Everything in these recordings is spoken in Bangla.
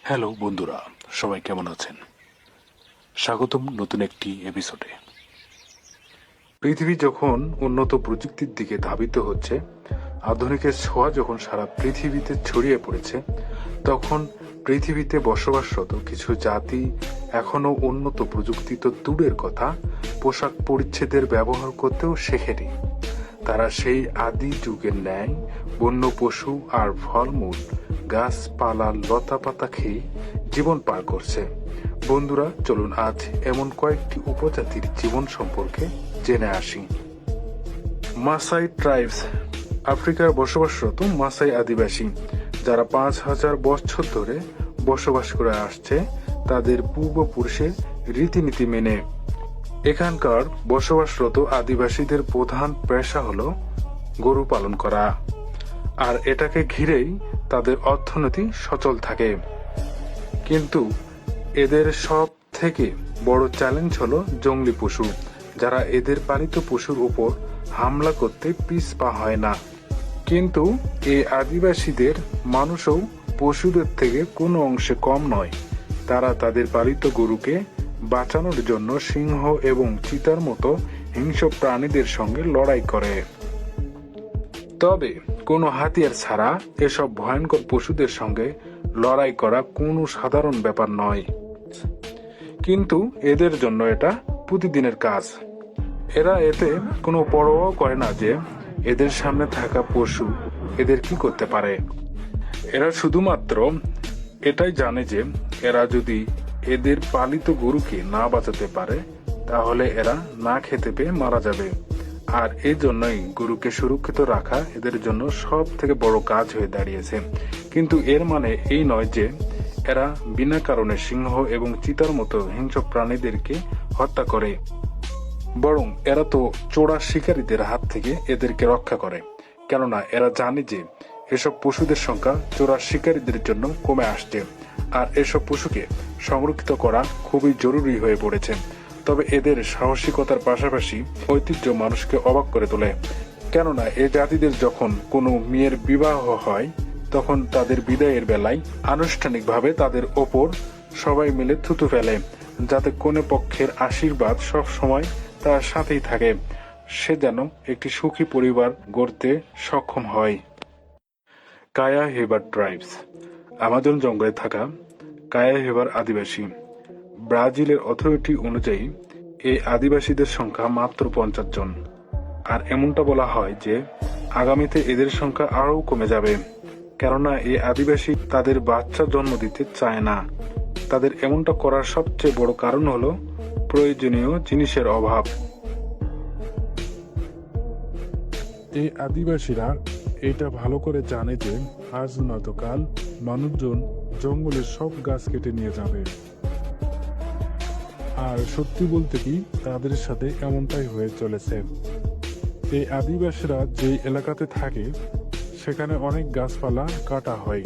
হ্যালো বন্ধুরা, সবাই কেমন আছেন? স্বাগতম নতুন একটি এপিসোডে। পৃথিবী যখন উন্নত প্রযুক্তির দিকে ধাবিত হচ্ছে, আধুনিকের ছোঁয়া যখন সারা পৃথিবীতে ছড়িয়ে পড়েছে, তখন পৃথিবীতে বসবাসরত কিছু জাতি এখনো উন্নত প্রযুক্তি তো দূরের কথা, পোশাক পরিচ্ছেদের ব্যবহার করতেও শেখেনি। তারা সেই আদি যুগের ন্যায় বন্য পশু আর ফলমূল, গাছপালা, লতা পাতা খেয়ে জীবন পার করছে। বন্ধুরা, চলুন আজ এমন কয়েকটি উপজাতির জীবন সম্পর্কে জেনে আসি। মাসাই ট্রাইবস, আফ্রিকার বসবাসরত মাসাই আদিবাসী, যারা 5,000 বছর ধরে বসবাস করে আসছে তাদের পূর্বপুরুষের রীতিনীতি মেনে। এখানকার বসবাসরত আদিবাসীদের প্রধান পেশা হলো গরু পালন করা, আর এটাকে ঘিরেই তাদের অর্থনীতি সচল থাকে। কিন্তু এদের সব থেকে বড় চ্যালেঞ্জ হলো জংলি পশু, যারা এদের পালিত পশুর উপর হামলা করতে পিছপা হয় না। কিন্তু এই আদিবাসীদের মানুষও পশুদের থেকে কোনো অংশে কম নয়। তারা তাদের পালিত গরুকে বাঁচানোর জন্য সিংহ এবং চিতার মতো হিংস্র প্রাণীদের সঙ্গে লড়াই করে। তবে কোনো হাতিয়ার ছাড়া এসব ভয়ঙ্কর পশুদের সঙ্গে লড়াই করা কোনো সাধারণ ব্যাপার নয়। কিন্তু এদের জন্য এটা প্রতিদিনের কাজ। এরা এতে কোনো পরোয়াও করে না যে এদের সামনে থাকা পশু এদের কি করতে পারে। এরা শুধুমাত্র এটাই জানে যে এরা যদি এদের পালিত গরুকে না বাঁচাতে পারে তাহলে এরা না খেতে পেয়ে মারা যাবে। আর এই জন্যই গরুকে সুরক্ষিত রাখা এদের জন্য সব থেকে বড় কাজ হয়ে দাঁড়িয়েছে। কিন্তু এর মানে এই নয় যে এরা বিনা কারণে সিংহ এবং চিতার মতো হিংস্র প্রাণীদেরকে হত্যা করে, বরং এরা তো চোরা শিকারীদের হাত থেকে এদেরকে রক্ষা করে। কেননা এরা জানে যে এসব পশুদের সংখ্যা চোরা শিকারীদের জন্য কমে আসছে, আর এসব পশুকে সংরক্ষিত করা খুবই জরুরি হয়ে পড়েছে। তবে এদের সাহসিকতার পাশাপাশি ঐতিহ্য মানুষকে অবাক করে তোলে। কেননা এ জাতিদের যখন কোনো মেয়ের বিবাহ হয়, তখন তাদের বিদায়ের বেলায় আনুষ্ঠানিকভাবে তাদের ওপর সবাই মিলে থুতু ফেলে, যাতে কনে পক্ষের আশীর্বাদ সব সময় তার সাথেই থাকে, সে যেন একটি সুখী পরিবার গড়তে সক্ষম হয়। কায়া হেবার ট্রাইবস, আমাজন জঙ্গলে থাকা কায়া হেবার আদিবাসী। ব্রাজিলের অথরিটি অনুযায়ী এই আদিবাসীদের সংখ্যা মাত্র 50 জন, আর এমনটা বলা হয় যে আগামীতে এদের সংখ্যা আরও কমে যাবে। কেননা এই আদিবাসী তাদের বাচ্চা জন্ম দিতে চায় না। তাদের এমনটা করার সবচেয়ে বড় কারণ হলো প্রয়োজনীয় জিনিসের অভাব। এই আদিবাসীরা এটা ভালো করে জানে যে আজ নয়তো কাল মানুষজন জঙ্গলের সব গাছ কেটে নিয়ে যাবে। আর সত্যি বলতে কি, তাদের সাথে এমনটাই হয়ে চলেছে। এই আদিবাসীরা যে এলাকাতে থাকে সেখানে অনেক গাছপালা কাটা হয়।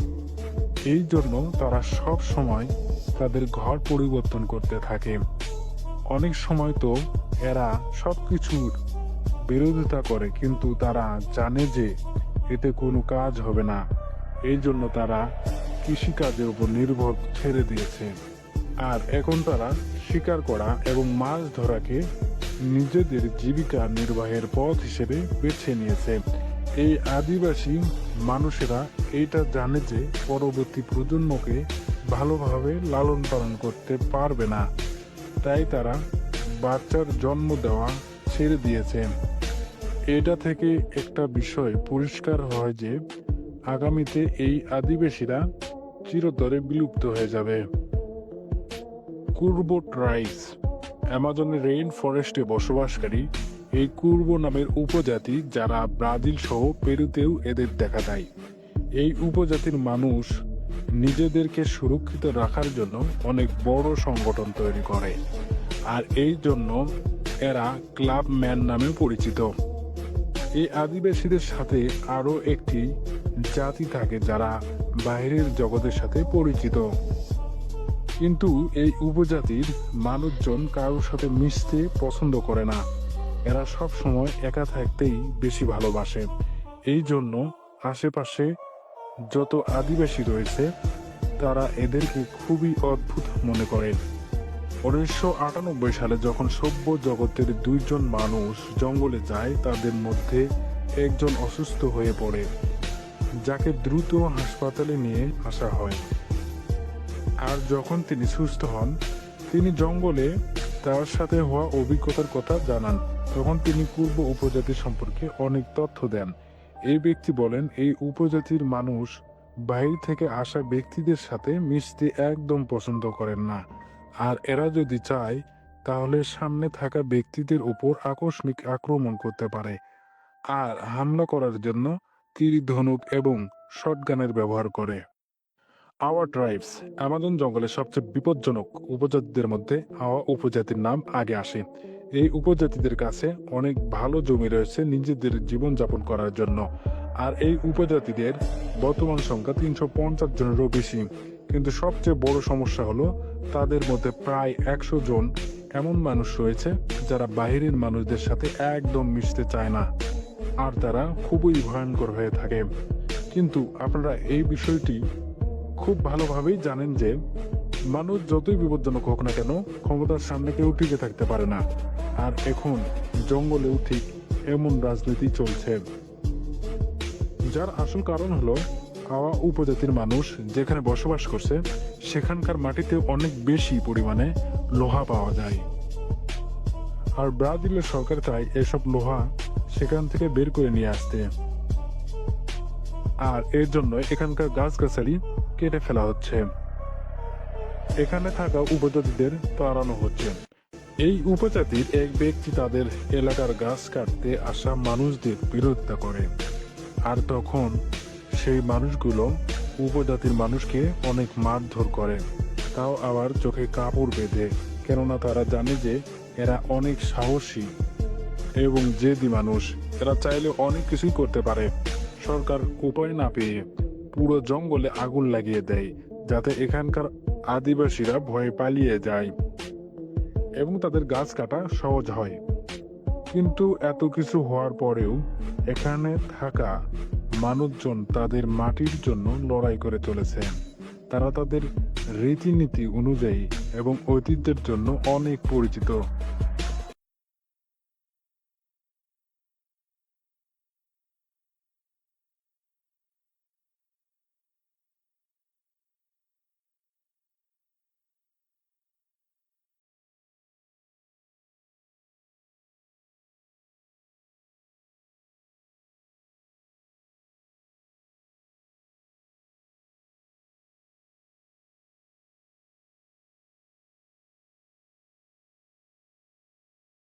এই জন্য তারা সব সময় তাদের ঘর পরিবর্তন করতে থাকে। অনেক সময় তো এরা সবকিছুর বিরোধিতা করে, কিন্তু তারা জানে যে এতে কোনো কাজ হবে না। এই জন্য তারা কৃষিকাজের উপর নির্ভর ছেড়ে দিয়েছে। আর এখন তারা শিকার করা এবং মাছ ধরাকে নিজেদের জীবিকা নির্বাহের পথ হিসেবে বেছে নিয়েছে। এই আদিবাসী মানুষেরা এইটা জানে যে পরবর্তী প্রজন্মকে ভালোভাবে লালন পালন করতে পারবে না, তাই তারা বাচ্চার জন্ম দেওয়া ছেড়ে দিয়েছে। এটা থেকে একটা বিষয় পরিষ্কার হয় যে আগামীতে এই আদিবাসীরা চিরতরে বিলুপ্ত হয়ে যাবে। কুর্বো ট্রাইবস, অ্যামাজনের রেইন ফরেস্টে বসবাসকারী এই কুর্বো নামের উপজাতি, যারা ব্রাজিল সহ পেরুতেও এদের দেখা দেয়। এই উপজাতির মানুষ নিজেদেরকে সুরক্ষিত রাখার জন্য অনেক বড় সংগঠন তৈরি করে, আর এই জন্য এরা ক্লাব ম্যান নামে পরিচিত। এই আদিবাসীদের সাথে আরো একটি জাতি থাকে যারা বাইরের জগতের সাথে পরিচিত। কিন্তু এই উপজাতির মানুষজন কারোর সাথে মিশতে পছন্দ করে না। এরা সব সময় একা থাকতেই বেশি ভালোবাসে। এই জন্য আশেপাশে যত আদিবাসী রয়েছে তারা এদেরকে খুবই অদ্ভুত মনে করেন। 1998 সালে যখন সভ্য জগতের দুইজন মানুষ জঙ্গলে যায়, তাদের মধ্যে একজন অসুস্থ হয়ে পড়ে, যাকে দ্রুত হাসপাতালে নিয়ে আসা হয়। আর যখন তিনি সুস্থ হন, তিনি জঙ্গলে তার সাথে হওয়া অভিজ্ঞতার কথা জানান। তখন তিনি পূর্ব উপজাতি সম্পর্কে অনেক তথ্য দেন। এই ব্যক্তি বলেন, এই উপজাতির মানুষ বাইরে থেকে আসা ব্যক্তিদের সাথে মিশতে একদম পছন্দ করেন না, আর এরা যদি চায় তাহলে সামনে থাকা ব্যক্তিদের উপর আকস্মিক আক্রমণ করতে পারে, আর হামলা করার জন্য তীর, ধনুক এবং শটগানের ব্যবহার করে। আওয়া ট্রাইবস অ্যামাজন জঙ্গলের সবচেয়ে বিপজ্জনক উপজাতিদের মধ্যে আওয়া উপজাতির নাম আগে আসে। এই উপজাতিদের কাছে অনেক ভালো জমি রয়েছে নিজেদের জীবনযাপন করার জন্য, আর এই উপজাতিদের বর্তমান সংখ্যা 350 জনেরও বেশি। কিন্তু সবচেয়ে বড় সমস্যা হলো তাদের মধ্যে প্রায় 100 জন এমন মানুষ রয়েছে যারা বাহিরের মানুষদের সাথে একদম মিশতে চায় না, আর তারা খুবই ভয়ঙ্কর হয়ে থাকে। কিন্তু আপনারা এই বিষয়টি খুব ভালোভাবেই জানেন যে মানুষ যতই বিপজ্জনক হোক না কেন, ক্ষমতার সামনে কেউ টিকে থাকতে পারে না। আর এখন জঙ্গলেও ঠিক এমন রাজনীতি চলছে, যার আসল কারণ হলো আওয়া উপজাতির মানুষ যেখানে বসবাস করছে সেখানকার মাটিতে অনেক বেশি পরিমাণে লোহা পাওয়া যায়, আর ব্রাজিলের সরকার চায় এসব লোহা সেখান থেকে বের করে নিয়ে আসতে, আর এর জন্য এখানকার গাছগাছালি কেটে ফেলা হচ্ছে। এখানে থাকা উপজাতিদের তাড়ানো হচ্ছে। এই উপজাতির এক ব্যক্তি তাদের এলাকার গাছ কাটতে আসা মানুষদের বিরোধিতা করে, আর তখন সেই মানুষগুলো উপজাতির মানুষকে অনেক মারধর করে, তাও আবার চোখে কাপড় বেঁধে, কেননা তারা জানে যে এরা অনেক সাহসী এবং জেদি মানুষ। এরা চাইলে অনেক কিছুই করতে পারে। সরকার উপায় না পেয়ে পুরো জঙ্গলে আগুন লাগিয়ে দেয়, যাতে এখানকার আদিবাসীরা ভয়ে পালিয়ে যায় এবং তাদের গাছ কাটা সহজ হয়। কিন্তু এত কিছু হওয়ার পরেও এখানে থাকা মানুষজন তাদের মাটির জন্য লড়াই করে চলেছে। তারা তাদের রীতিনীতি অনুযায়ী এবং ঐতিহ্যের জন্য অনেক পরিচিত।